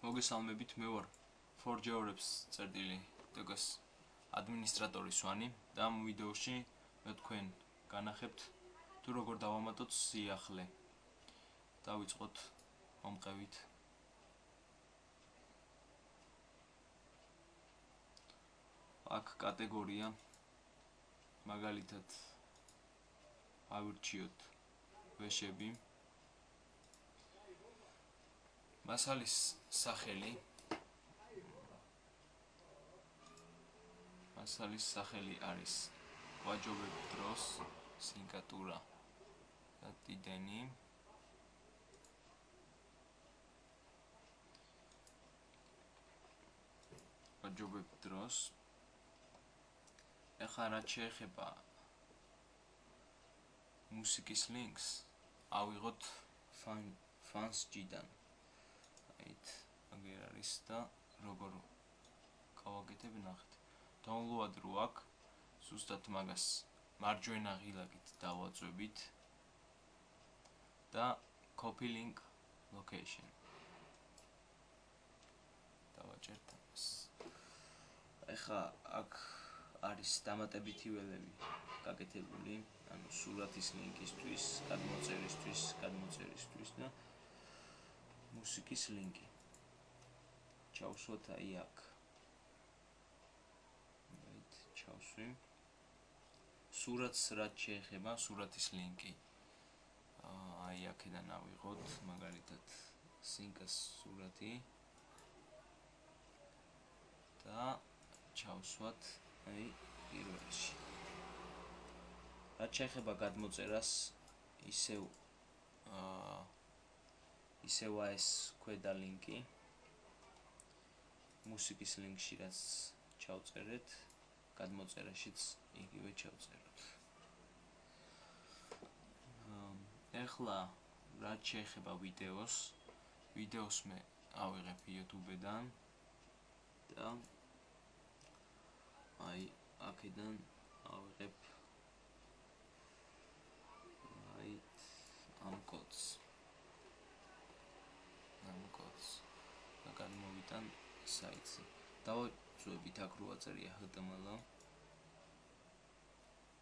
მოგესალმებით, მე ვარ ForgeRops წერტილი დოგას ადმინისტრატორი სვანი და ამ ვიდეოში მე თქვენ განახებთ თუ როგორ დავამატოთ სიახლე. დავიწყოთ მომყევით. აქ კატეგორია მაგალითად ავირჩიოთ ვეშები. მასალის სახელი არის ვაჯობებ დროს სინკატურა და ტიდენი. ვაჯობებ დროს ეხლა რაც შეეხება მუსიკის ლინკს ავიღოთ Fansgy-დან. აგერ არის და როგორ გავაკეთებ ნახეთ. Download რო აქ ზუსტად მაგას მარჯვენა ღილაკით დავაწვევით და copy link location. დავაჭერთ ამას. ეხლა აქ არის დამატებითი ველები გაკეთებული, ანუ სურათის ლინკისთვის, გადმოწერისთვის და მუსიკის ლინკი. ჩავსვათ აი აქ. ჩავსვი. სურათს რაც შეეხება, სურათის ლინკი. აი აქედან ავიღოთ, მაგალითად, სინკას სურათი და ჩავსვათ აი პირველში. რაც შეეხება გადმოწერას, ისევ ეს ქვედა ლინკი. მუსიკის ლინკში რაც ჩავწერეთ, გადმოწერაშიც იგივე ჩავწეროთ. ეხლა რაც შეეხება ვიდეოს მე ავიღებ YouTube-დან და აი აქედან ავიღებ აი ამ კოდს და გადმოვიტან საიტზე. დავაწვევით აქ რო აწერია HTML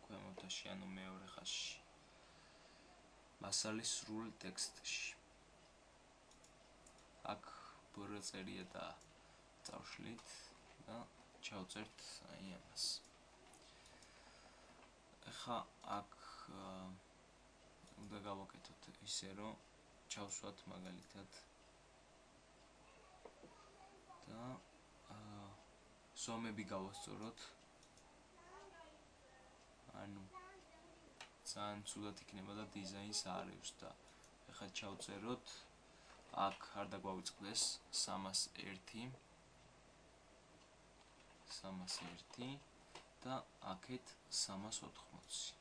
ქვემოთაში, ანუ მეორე ხაზში. მასალის სრულ ტექსტში. აქ ბr წერია და წავშლით და ჩავწერთ აი ამას. ეხლა აქ უნდა გავაკეთოთ ისე რომ ჩავსვათ მაგალითად და ზომები გავასწოროთ. ანუ ძალიან ცუდად იქნება და დიზაინს აარევს და ეხლა ჩავწეროთ აქ არ დაგვავიწყდეს 301 და აქეთ 380.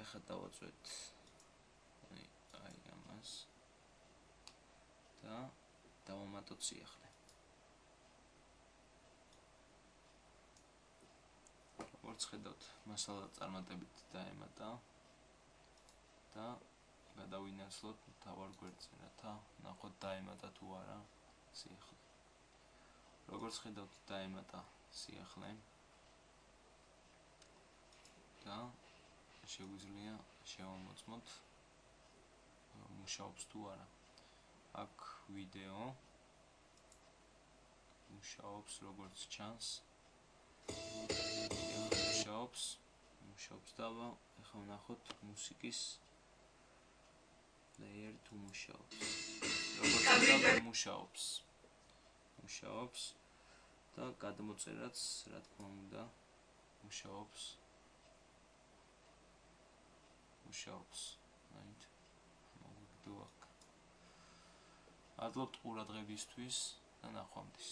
ეხლა დავაწვევთ აი ამას და დავამატოთ სიახლე. როგორც ხედავთ, მასალა წარმატებით დაემატა და გადავინაცვლოთ მთავარ გვერდზე, რათა ნახოთ დაემატა თუ არა სიახლე. როგორც ხედავთ, დაემატა სიახლე და შეგვიძლია შევამოწმოთ მუშაობს თუ არა. აქ ვიდეო მუშაობს როგორც ჩანს. მუშაობს და ეხლა ვნახოთ მუსიკის layer თუ მუშაობს. როგორც ხედავთ, მუშაობს და გადმოწერაც, რა თქმა უნდა, მუშაობს. აით მოგდო აქ. მადლობთ ყურადღებისთვის და ნახვამდის.